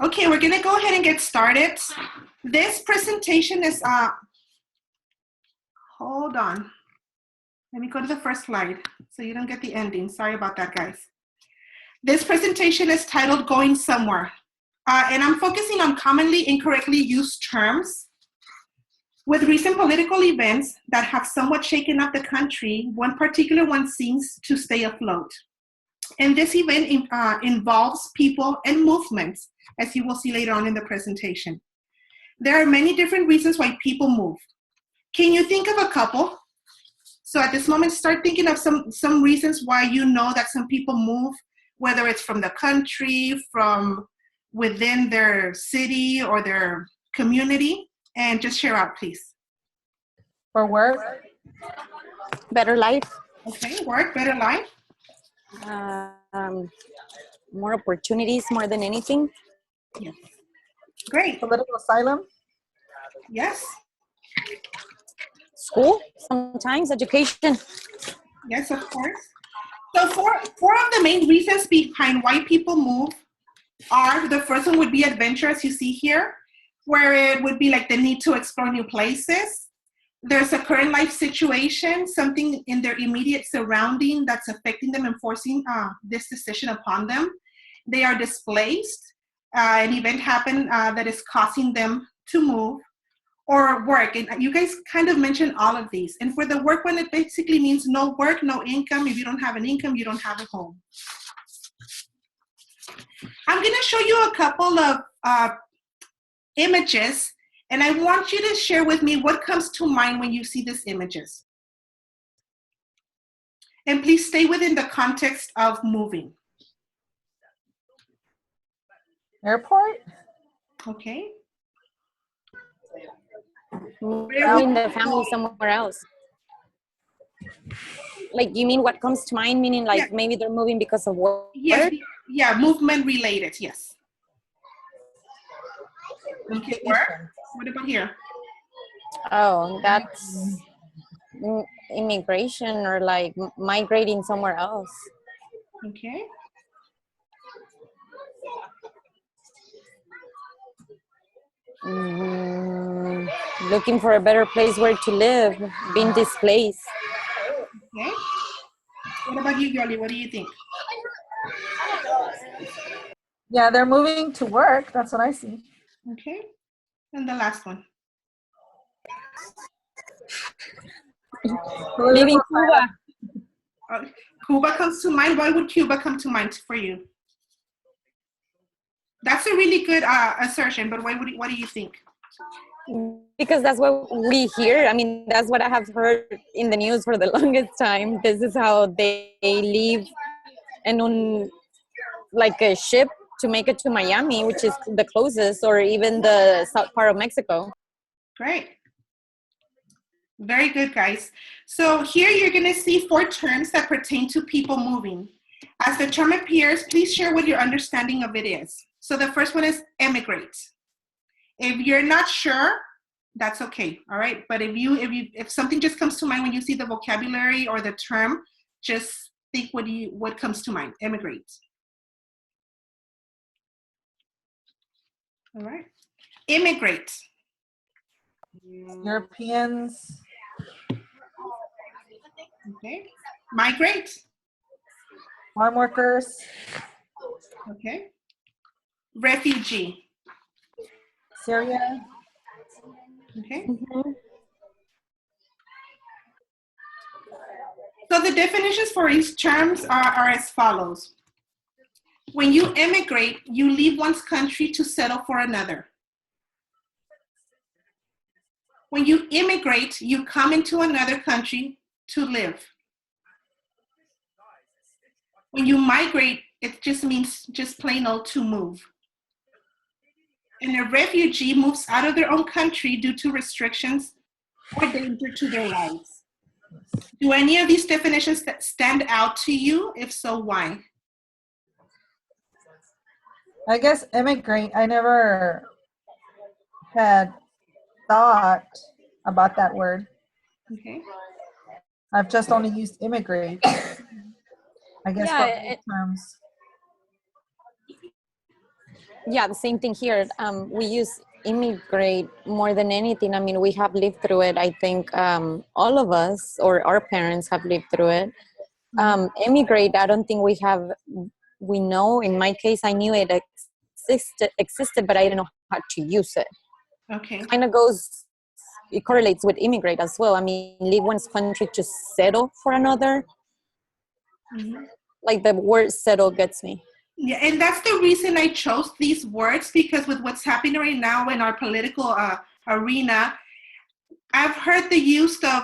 Okay, we're gonna go ahead and get started. This presentation is, hold on. Let me go to the first slide so you don't get the ending. Sorry about that, guys. This presentation is titled Going Somewhere. And I'm focusing on commonly incorrectly used terms. With recent political events that have somewhat shaken up the country, one particular one seems to stay afloat. And this event involves people and movements, as you will see later on in the presentation. There are many different reasons why people move. Can you think of a couple? So at this moment, start thinking of some reasons why you know that some people move, whether it's from the country, from within their city or their community, and just share out, please. For work. Better life. Okay, work, better life. More opportunities more than anything. Yes. Great. Political asylum. Yes. School, sometimes education. Yes, of course. So four of the main reasons behind why people move are, the first one would be adventure, as you see here, where it would be like the need to explore new places. There's a current life situation, something in their immediate surrounding that's affecting them and forcing this decision upon them. They are displaced. An event happened that is causing them to move, or work. And you guys kind of mentioned all of these. And for the work one, it basically means no work, no income. If you don't have an income, you don't have a home. I'm gonna show you a couple of images, and I want you to share with me what comes to mind when you see these images. And please stay within the context of moving. Airport. Okay. Moving the family somewhere else. Like, you mean what comes to mind, meaning like maybe they're moving because of work? Yes, yeah, movement related, yes. Okay, work. What about here? Oh, that's immigration or like migrating somewhere else. Okay. Looking for a better place where to live, being displaced. Okay. What about you, Yoli? What do you think? Yeah, they're moving to work. That's what I see. Okay. And the last one. Leaving Cuba. Cuba comes to mind. Why would Cuba come to mind for you? That's a really good assertion, but what do you think? Because that's what we hear. I mean, that's what I have heard in the news for the longest time. This is how they leave and on like a ship to make it to Miami, which is the closest, or even the south part of Mexico. Great. Very good, guys. So here you're going to see 4 terms that pertain to people moving. As the term appears, please share what your understanding of it is. So the first one is emigrate. If you're not sure, that's okay, all right? But if something just comes to mind when you see the vocabulary or the term, just think what comes to mind. Emigrate. All right. Immigrate. Europeans. Okay. Migrate. Farm workers. Okay. Refugee. Syria. Okay. So the definitions for each terms are as follows. When you emigrate, you leave one's country to settle for another. When you immigrate, you come into another country to live. When you migrate, it just means just plain old to move. And a refugee moves out of their own country due to restrictions or danger to their lives. Do any of these definitions stand out to you? If so, why? I guess immigrate. I never had thought about that word. Okay. I've just only used immigrate. I guess for all terms. Yeah, the same thing here. We use immigrate more than anything. I mean, we have lived through it. I think all of us or our parents have lived through it. Immigrate, I don't think we know. In my case, I knew it existed, but I didn't know how to use it. Okay. Kind of it correlates with immigrate as well. I mean, leave one's country to settle for another. Mhm. Like the word settle gets me. Yeah, and that's the reason I chose these words, because with what's happening right now in our political arena, I've heard the use of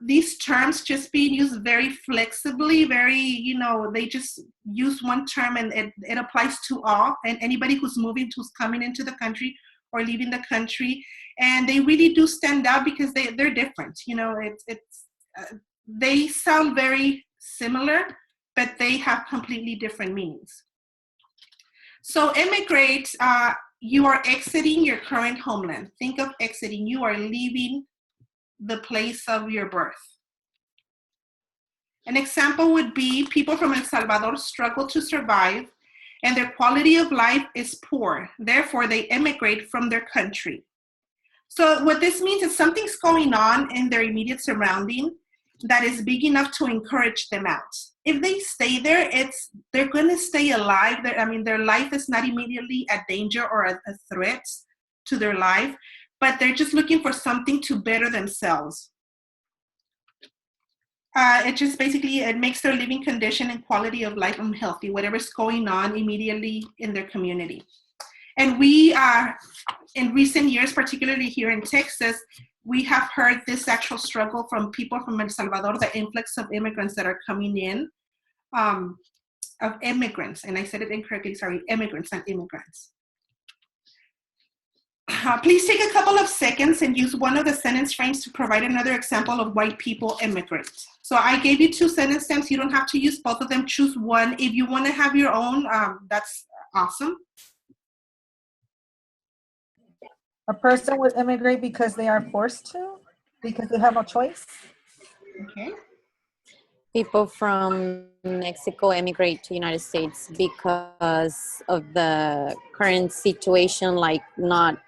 these terms just being used very flexibly, they just use one term and it applies to all and anybody who's coming into the country or leaving the country. And they really do stand out because they're different. They sound very similar, but they have completely different meanings. So immigrate, you are exiting your current homeland. Think of exiting. You are leaving the place of your birth. An example would be people from El Salvador struggle to survive and their quality of life is poor. Therefore, they immigrate from their country. So what this means is something's going on in their immediate surrounding that is big enough to encourage them out. If they stay there, they're going to stay alive. Their life is not immediately a danger or a threat to their life, but they're just looking for something to better themselves. It makes their living condition and quality of life unhealthy, whatever's going on immediately in their community. And we are, in recent years, particularly here in Texas, we have heard this actual struggle from people from El Salvador, the influx of immigrants that are coming in, of immigrants, and I said it incorrectly, sorry, immigrants, not immigrants. Please take a couple of seconds and use one of the sentence frames to provide another example of why people immigrate. So I gave you 2 sentence stems. You don't have to use both of them. Choose one. If you want to have your own, that's awesome. A person would immigrate because they are forced to, because they have no choice. Okay. People from Mexico immigrate to the United States because of the current situation, like not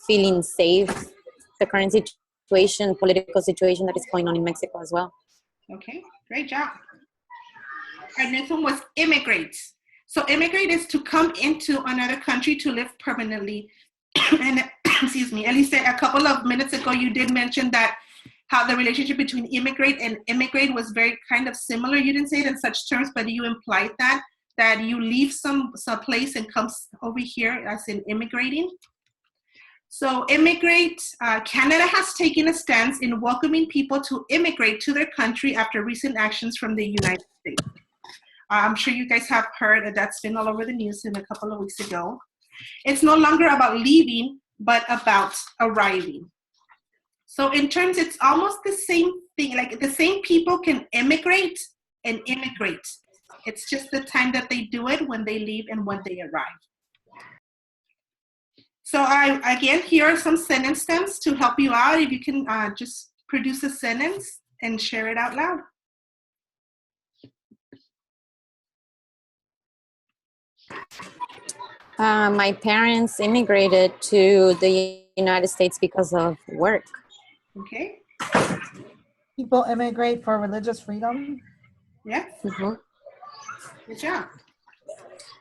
feeling safe, the current situation, political situation that is going on in Mexico as well. Okay, great job. Our next one was immigrate. So immigrate is to come into another country to live permanently. And excuse me, Elise, a couple of minutes ago, you did mention that how the relationship between immigrate and immigrate was very kind of similar. You didn't say it in such terms, but you implied that you leave some place and comes over here as in immigrating. So immigrate, Canada has taken a stance in welcoming people to immigrate to their country after recent actions from the United States. I'm sure you guys have heard that that's been all over the news in a couple of weeks ago. It's no longer about leaving, but about arriving. So in terms, it's almost the same thing, like the same people can immigrate and immigrate. It's just the time that they do it, when they leave and when they arrive. So again, here are some sentence stems to help you out. If you can just produce a sentence and share it out loud. My parents immigrated to the United States because of work. Okay. People immigrate for religious freedom. Yes. Mm-hmm. Good job.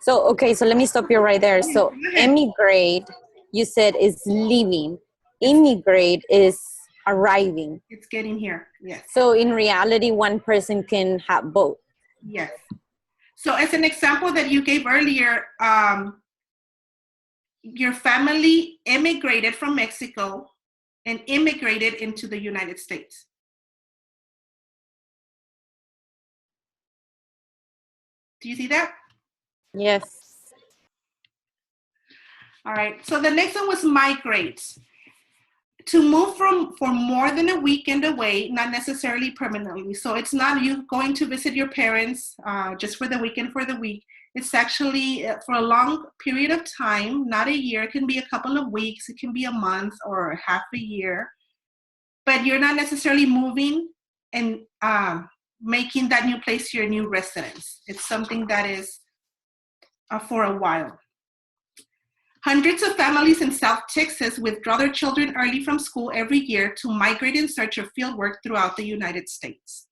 So let me stop you right there. So emigrate, you said, is leaving. Immigrate is arriving. It's getting here. Yes. So in reality, one person can have both. Yes. So as an example that you gave earlier, your family immigrated from Mexico and immigrated into the United States. Do you see that? Yes. All right. So the next one was migrate. To move for more than a weekend away, not necessarily permanently. So it's not you going to visit your parents just for the weekend, for the week. It's actually for a long period of time, not a year. It can be a couple of weeks. It can be a month or half a year. But you're not necessarily moving and making that new place your new residence. It's something that is for a while. Hundreds of families in South Texas withdraw their children early from school every year to migrate in search of field work throughout the United States.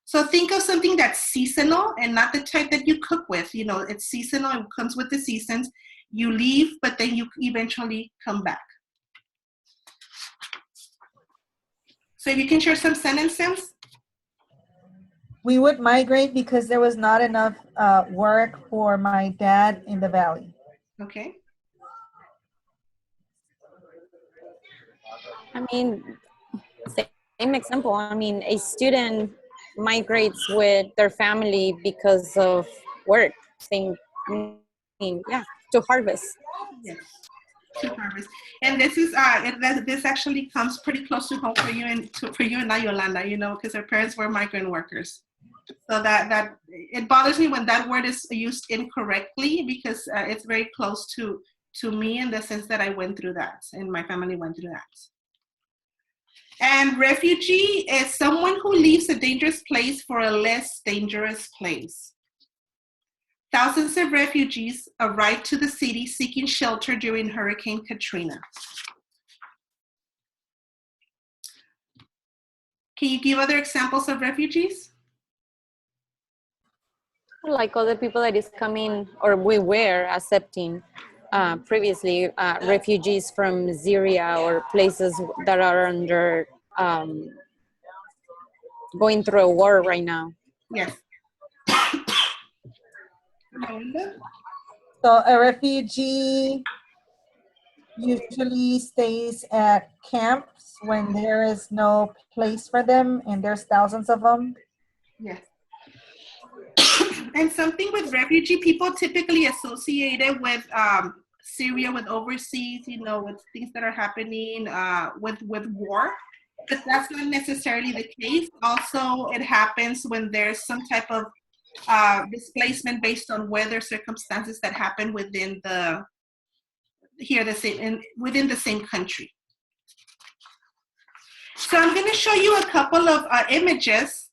So think of something that's seasonal and not the type that you cook with. You know, it's seasonal and comes with the seasons. You leave, but then you eventually come back. So if you can share some sentences. We would migrate because there was not enough work for my dad in the valley. Okay. I mean, same example. I mean, a student migrates with their family because of work. Same, yeah, to harvest. Yes, to harvest. And this is this actually comes pretty close to home for you and for you and Yolanda, you know, because our parents were migrant workers. So that it bothers me when that word is used incorrectly, because it's very close to me in the sense that I went through that and my family went through that. And refugee is someone who leaves a dangerous place for a less dangerous place. Thousands of refugees arrived to the city seeking shelter during Hurricane Katrina. Can you give other examples of refugees? Like other people that is coming, or we were accepting previously refugees from Syria or places that are under going through a war right now. Yes. So a refugee usually stays at camps when there is no place for them, and there's thousands of them. Yes. And something with refugee, people typically associated with Syria, with overseas, you know, with things that are happening with war, but that's not necessarily the case. Also, it happens when there's some type of displacement based on weather circumstances that happen within within the same country. So I'm going to show you a couple of images.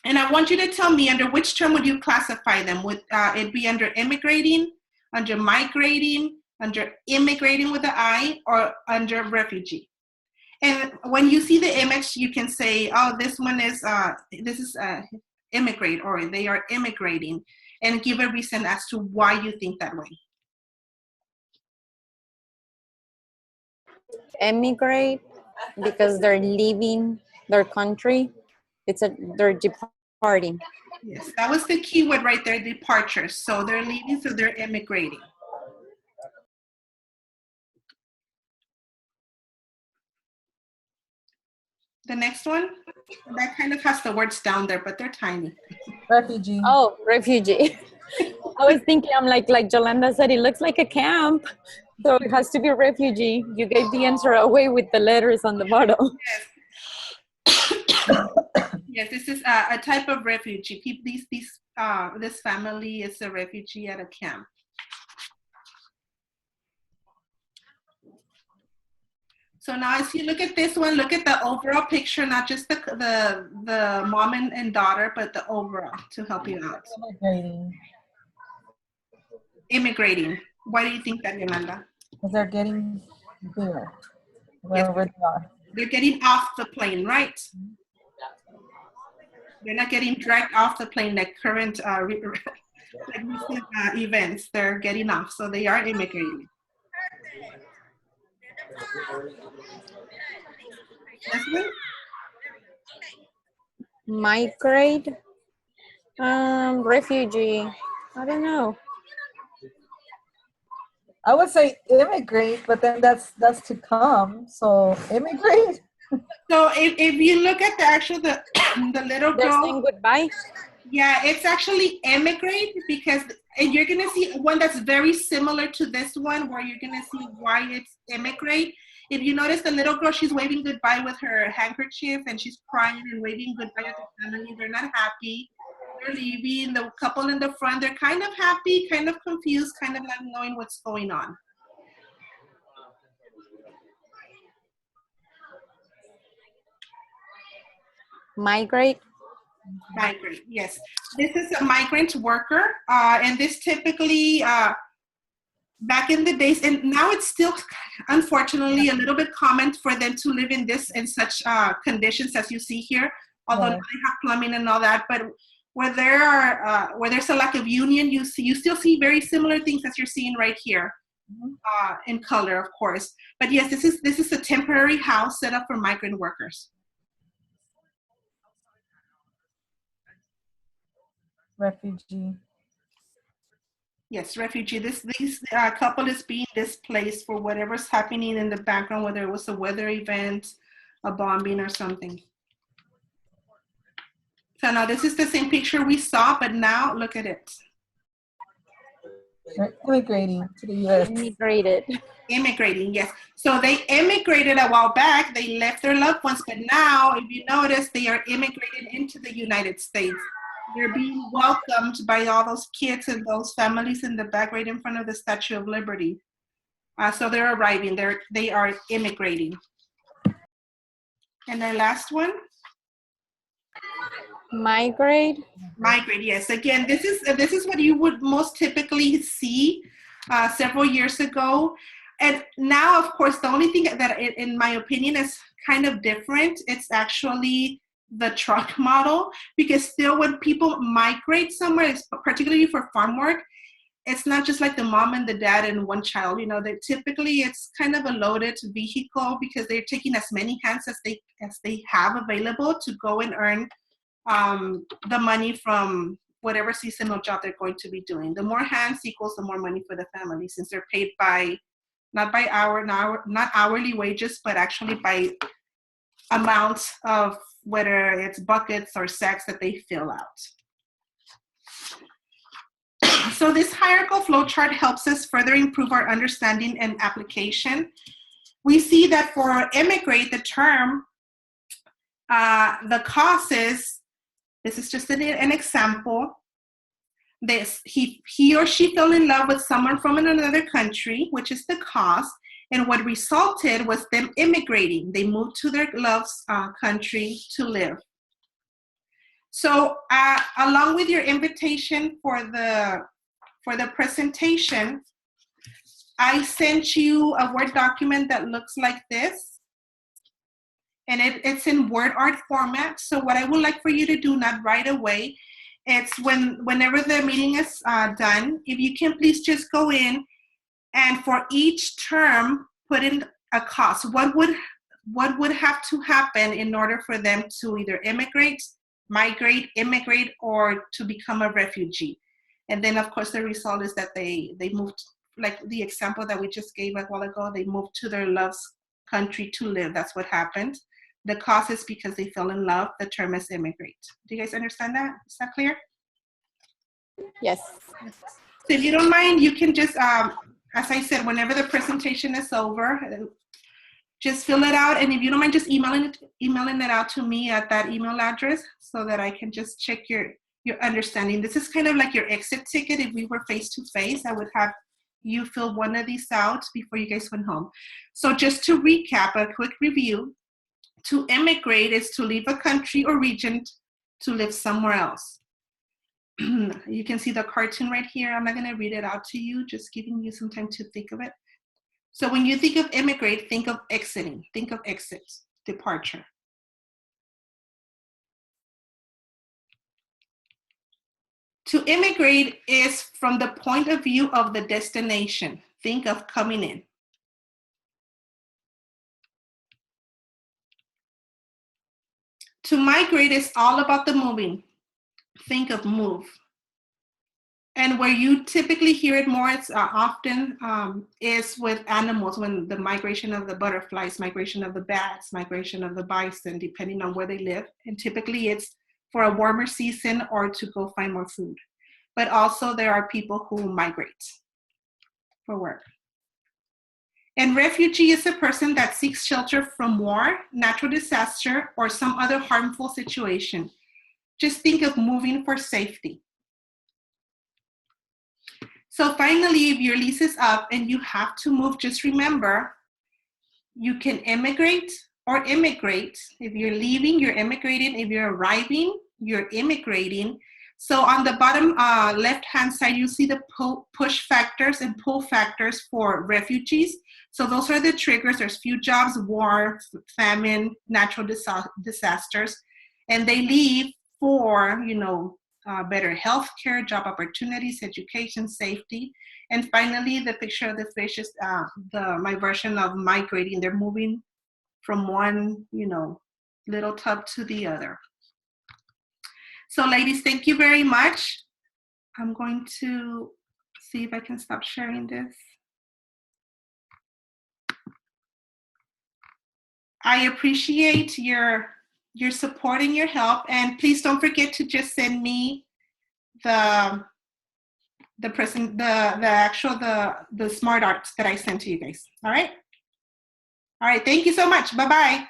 And I want you to tell me under which term would you classify them? Would it be under immigrating, under migrating, under immigrating with the I, or under refugee? And when you see the image, you can say, oh, this one is, immigrate, or they are immigrating, and give a reason as to why you think that way. Emigrate because they're leaving their country. They're departing. Yes, that was the key word right there, departure. So they're leaving, so they're immigrating. The next one, that kind of has the words down there, but they're tiny. Refugee. Oh, refugee. I was thinking, I'm like Yolanda said, it looks like a camp. So it has to be a refugee. You gave the answer away with the letters on the bottom. Yes. Yes, this is a type of refugee. This family is a refugee at a camp. So now as you look at this one, look at the overall picture, not just the mom and daughter, but the overall to help you out. Immigrating. Immigrating. Why do you think that, Yolanda? Because they're getting there, wherever they are. They're getting off the plane, right? They're not getting dragged off the plane like current recent events. They're getting off, so they are immigrating. Migrate, refugee. I don't know. I would say immigrate, but then that's to come. So immigrate. So if you look at the little girl, they're saying goodbye. Yeah, it's actually emigrate, because you're gonna see one that's very similar to this one, where you're gonna see why it's immigrate. If you notice the little girl, she's waving goodbye with her handkerchief, and she's crying and waving goodbye to the family. They're not happy. They're leaving. The couple in the front, they're kind of happy, kind of confused, kind of not knowing what's going on. Migrate. Migrant, yes. This is a migrant worker, and this typically back in the days, and now it's still, unfortunately, a little bit common for them to live in such conditions as you see here, although now Yes. they have plumbing and all that. But where there's a lack of union, you still see very similar things as you're seeing right here, Mhm. in color, of course. But yes, this is a temporary house set up for migrant workers. Refugee. Yes, refugee. This couple is being displaced for whatever's happening in the background, whether it was a weather event, a bombing, or something. So now this is the same picture we saw, but now look at it. They're immigrating to the U.S. Immigrated. Immigrating, yes. So they immigrated a while back. They left their loved ones, but now, if you notice, they are immigrated into the United States. They're being welcomed by all those kids and those families in the back right in front of the Statue of Liberty. So they're arriving, they are immigrating. And the last one? Migrate. Migrate, yes. Again, this is what you would most typically see several years ago. And now, of course, the only thing that, in my opinion, is kind of different, it's actually the truck model, because still when people migrate somewhere, particularly for farm work, it's not just like the mom and the dad and one child. You know, they typically, it's kind of a loaded vehicle because they're taking as many hands as they have available to go and earn the money from whatever seasonal job they're going to be doing. The more hands equals the more money for the family, since they're paid by not hourly wages, but actually by amounts of whether it's buckets or sacks that they fill out. So this hierarchical flowchart helps us further improve our understanding and application. We see that for immigrate, the term, the causes, this is just an example. He or she fell in love with someone from another country, which is the cause, and what resulted was them immigrating. They moved to their love's country to live. So along with your invitation for the presentation, I sent you a Word document that looks like this. And it's in word art format. So what I would like for you to do, not right away, it's whenever the meeting is done, if you can please just go in and for each term, put in a cost. What would have to happen in order for them to either immigrate, migrate, immigrate, or to become a refugee? And then, of course, the result is that they moved, like the example that we just gave a while ago, they moved to their love's country to live. That's what happened. The cause is because they fell in love. The term is immigrate. Do you guys understand that? Is that clear? Yes. So if you don't mind, you can just, as I said, whenever the presentation is over, just fill it out. And if you don't mind, just emailing it out to me at that email address so that I can just check your understanding. This is kind of like your exit ticket. If we were face to face, I would have you fill one of these out before you guys went home. So just to recap, a quick review. To immigrate is to leave a country or region to live somewhere else. You can see the cartoon right here. I'm not going to read it out to you, just giving you some time to think of it. So when you think of immigrate, think of exiting, think of exit, departure. To immigrate is from the point of view of the destination. Think of coming in. To migrate is all about the moving. Think of move. And where you typically hear it more, it's often is with animals, when the migration of the butterflies, migration of the bats, migration of the bison, depending on where they live. And typically it's for a warmer season or to go find more food. But also there are people who migrate for work. And refugee is a person that seeks shelter from war, natural disaster, or some other harmful situation. Just think of moving for safety. So finally, if your lease is up and you have to move, just remember, you can immigrate or immigrate. If you're leaving, you're immigrating. If you're arriving, you're immigrating. So on the bottom left-hand side, you see the push factors and pull factors for refugees. So those are the triggers. There's few jobs, war, famine, natural disasters, and they leave for, better health care, job opportunities, education, safety. And finally, the picture of the fish is my version of migrating. They're moving from one, little tub to the other. So ladies, thank you very much. I'm going to see if I can stop sharing this. I appreciate your support and your help. And please don't forget to just send me the smart arts that I sent to you guys. All right. All right. Thank you so much. Bye-bye.